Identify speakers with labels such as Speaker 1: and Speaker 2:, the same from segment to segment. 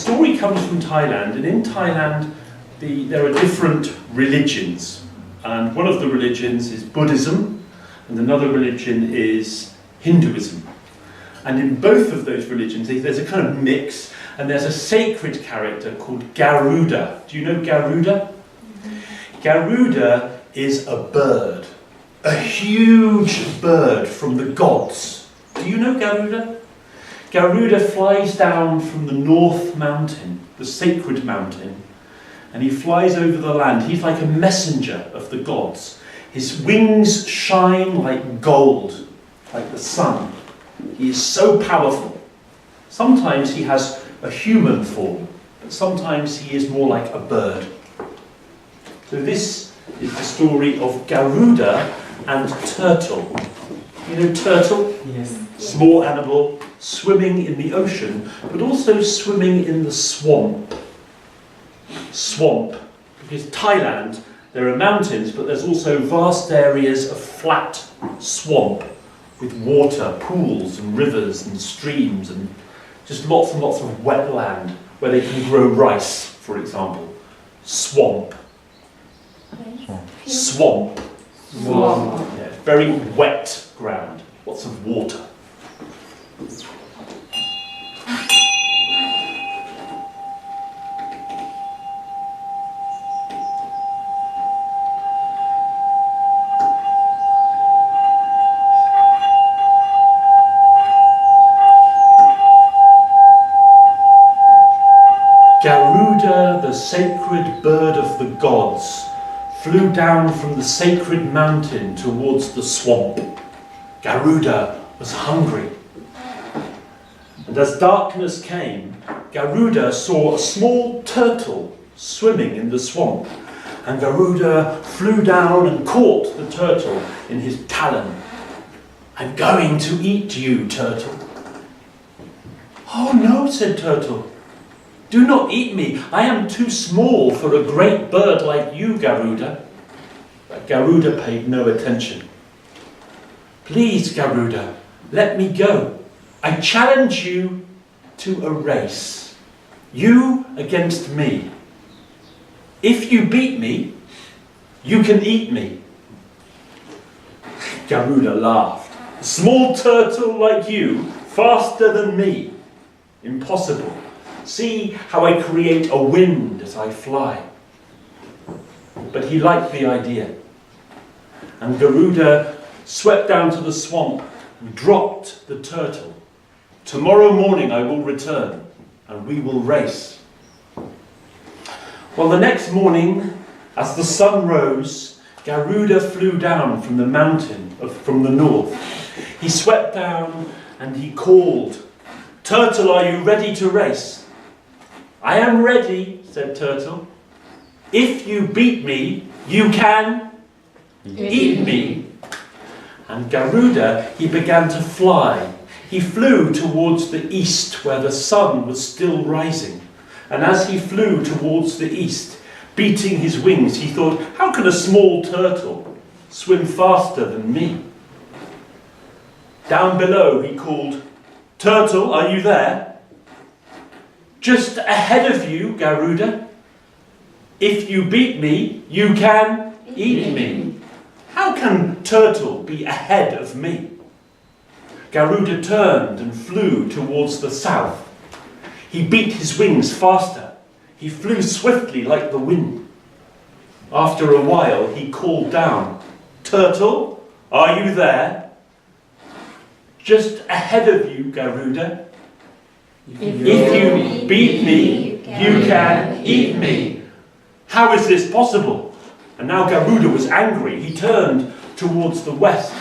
Speaker 1: story comes from Thailand, and in Thailand there are different religions. And one of the religions is Buddhism, and another religion is Hinduism. And in both of those religions, there's a kind of mix, and there's a sacred character called Garuda. Do you know Garuda? Garuda is a bird, a huge bird from the gods. Do you know Garuda? Garuda flies down from the North Mountain, the sacred mountain, and he flies over the land. He's like a messenger of the gods. His wings shine like gold, like the sun. He is so powerful. Sometimes he has a human form, but sometimes he is more like a bird. So this is the story of Garuda and Turtle. You know Turtle?
Speaker 2: Yes.
Speaker 1: Small animal, swimming in the ocean, but also swimming in the swamp. Swamp, because Thailand, there are mountains, but there's also vast areas of flat swamp with water, pools and rivers and streams and just lots and lots of wet land where they can grow rice, for example. Swamp. Swamp.
Speaker 2: Swamp.
Speaker 1: Yeah, very wet ground, lots of water. Garuda, the sacred bird of the gods, flew down from the sacred mountain towards the swamp. Garuda was hungry. And as darkness came, Garuda saw a small turtle swimming in the swamp. And Garuda flew down and caught the turtle in his talon. "I'm going to eat you, Turtle." "Oh no," said Turtle. "Do not eat me. I am too small for a great bird like you, Garuda." But Garuda paid no attention. "Please, Garuda, let me go. I challenge you to a race. You against me. If you beat me, you can eat me." Garuda laughed. "A small turtle like you, faster than me? Impossible. See how I create a wind as I fly." But he liked the idea. And Garuda swept down to the swamp and dropped the turtle. "Tomorrow morning I will return and we will race." Well, the next morning, as the sun rose, Garuda flew down from the mountain from the north. He swept down and he called, "Turtle, are you ready to race?" "I am ready," said Turtle. "If you beat me, you can eat me." And Garuda, he began to fly. He flew towards the east where the sun was still rising. And as he flew towards the east, beating his wings, he thought, "How can a small turtle swim faster than me?" Down below he called, "Turtle, are you there?" "Just ahead of you, Garuda. If you beat me, you can eat me." "How can Turtle be ahead of me?" Garuda turned and flew towards the south. He beat his wings faster. He flew swiftly like the wind. After a while, he called down, "Turtle, are you there?" "Just ahead of you, Garuda. If you beat me, you can eat me." How is this possible? And now Garuda was angry. He turned towards the west.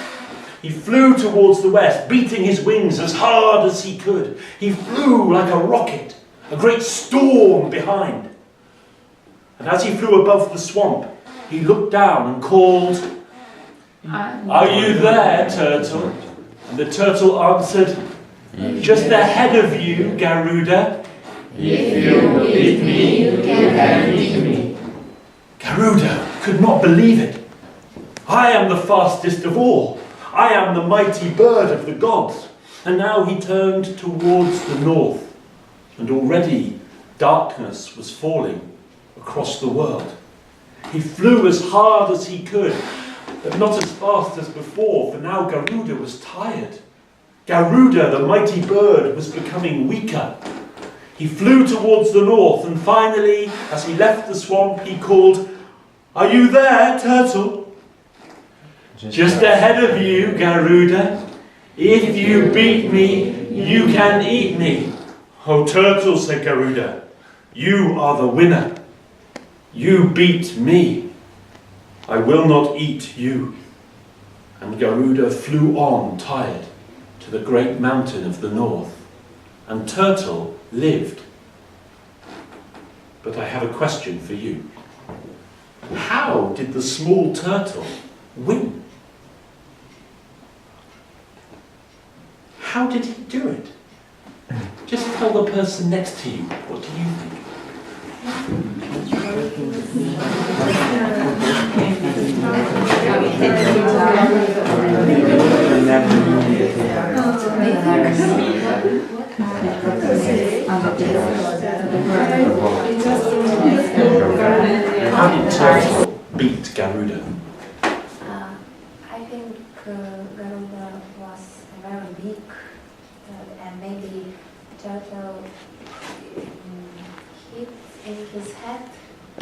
Speaker 1: He flew towards the west, beating his wings as hard as he could. He flew like a rocket, a great storm behind. And as he flew above the swamp, he looked down and called, "Are you there, Turtle?" And the turtle answered, "Just ahead of you, Garuda.
Speaker 2: If you beat me, you can eat me."
Speaker 1: Garuda could not believe it. "I am the fastest of all. I am the mighty bird of the gods." And now he turned towards the north, and already Darkness was falling across the world. He flew as hard as he could, but not as fast as before, for now Garuda was tired. Garuda, the mighty bird, was becoming weaker. He flew towards the north, and finally, as he left the swamp, he called, "Are you there, Turtle?" "Just ahead of you, Garuda. If you beat me, you can eat me." "Oh, Turtle," said Garuda, "you are the winner. You beat me. I will not eat you." And Garuda flew on, tired, to the great mountain of the north, and Turtle lived. But I have a question for you. How did the small turtle win? How did he do it? Just tell the person next to you, what do you think? How did Turtle beat Garuda?
Speaker 3: I think Garuda was very big, and maybe Turtle hit in his head.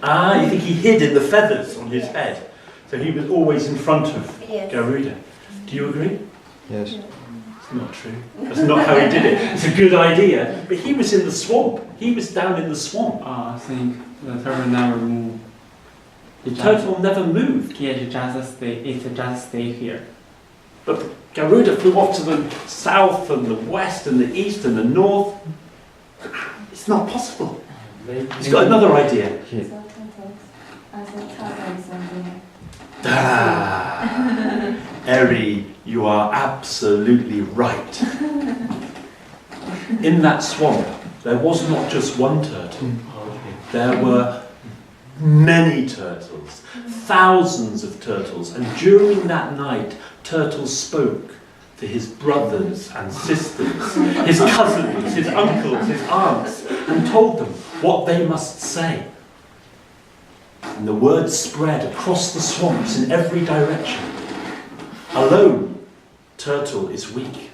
Speaker 1: Ah, you think he hid in the feathers on his head? So he was always in front of
Speaker 3: Yes.
Speaker 1: Garuda. Do you agree?
Speaker 4: Yes.
Speaker 1: It's not true. That's not how he did it. It's a good idea. But he was in the swamp. He was down in the swamp.
Speaker 5: I think the turtle never moved.
Speaker 1: The turtle never moved.
Speaker 5: It just stay here.
Speaker 1: But Garuda flew off to the south and the west and the east and the north. It's not possible. He's got another idea. Ah, Eri, you are absolutely right. In that swamp, there was not just one turtle. There were many turtles, thousands of turtles, and during that night, Turtle spoke to his brothers and sisters, his cousins, his uncles, his aunts, and told them what they must say. And the word spread across the swamps in every direction. Alone, Turtle is weak.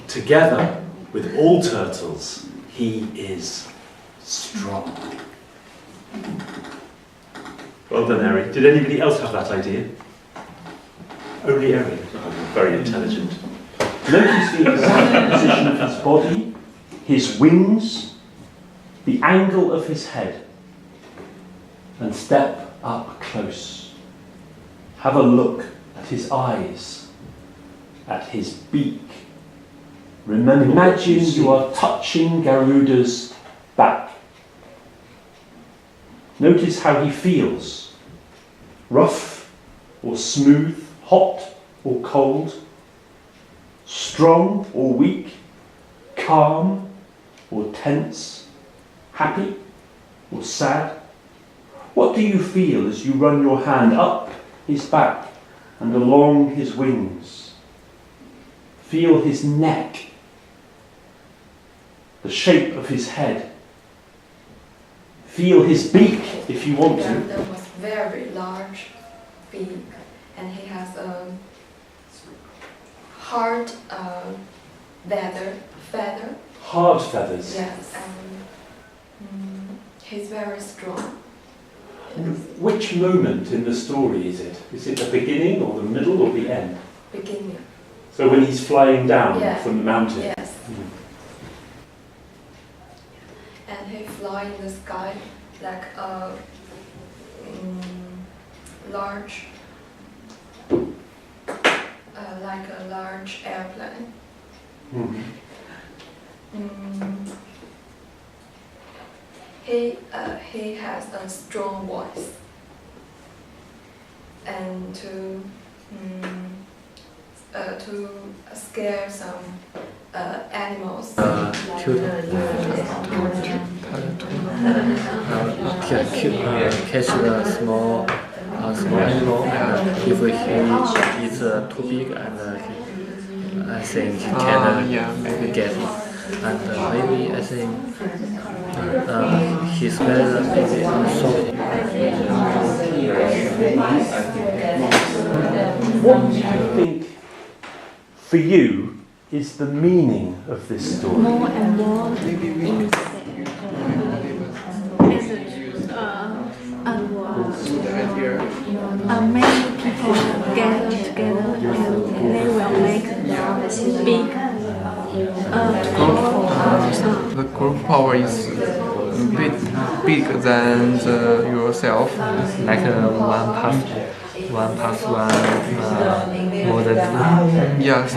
Speaker 1: Together with all turtles, he is strong. Well done, Eri. Did anybody else have that idea? Only Eri. Oh, very intelligent. Notice the exact position of his body, his wings, the angle of his head, and step up close. Have a look at his eyes, at his beak. Remember, imagine you are touching Garuda's back. Notice how he feels. Rough or smooth, hot or cold, strong or weak, calm or tense, happy or sad. What do you feel as you run your hand up his back and along his wings? Feel his neck, the shape of his head. Feel his beak if you want to.
Speaker 6: Garuda was very large beak, and he has a hard feather.
Speaker 1: Hard feathers.
Speaker 6: Yes, and he's very strong.
Speaker 1: Which moment in the story is it? Is it the beginning or the middle or the end?
Speaker 6: Beginning.
Speaker 1: So when he's flying down
Speaker 6: Yeah.
Speaker 1: from the mountain.
Speaker 6: Yes. And he fly in the sky like a large airplane.
Speaker 1: Mhm.
Speaker 6: He has a strong voice, and to scare some animals.
Speaker 4: Catch the small animal, and if he is too big, and I think he can get it. and maybe I think his better maybe also.
Speaker 1: What do you think, for you, is the meaning of this story?
Speaker 7: More and more innocent. Many people gather together and they will make big
Speaker 2: The group power is bigger than yourself.
Speaker 4: Like 1+1 more than 2.
Speaker 2: Yes.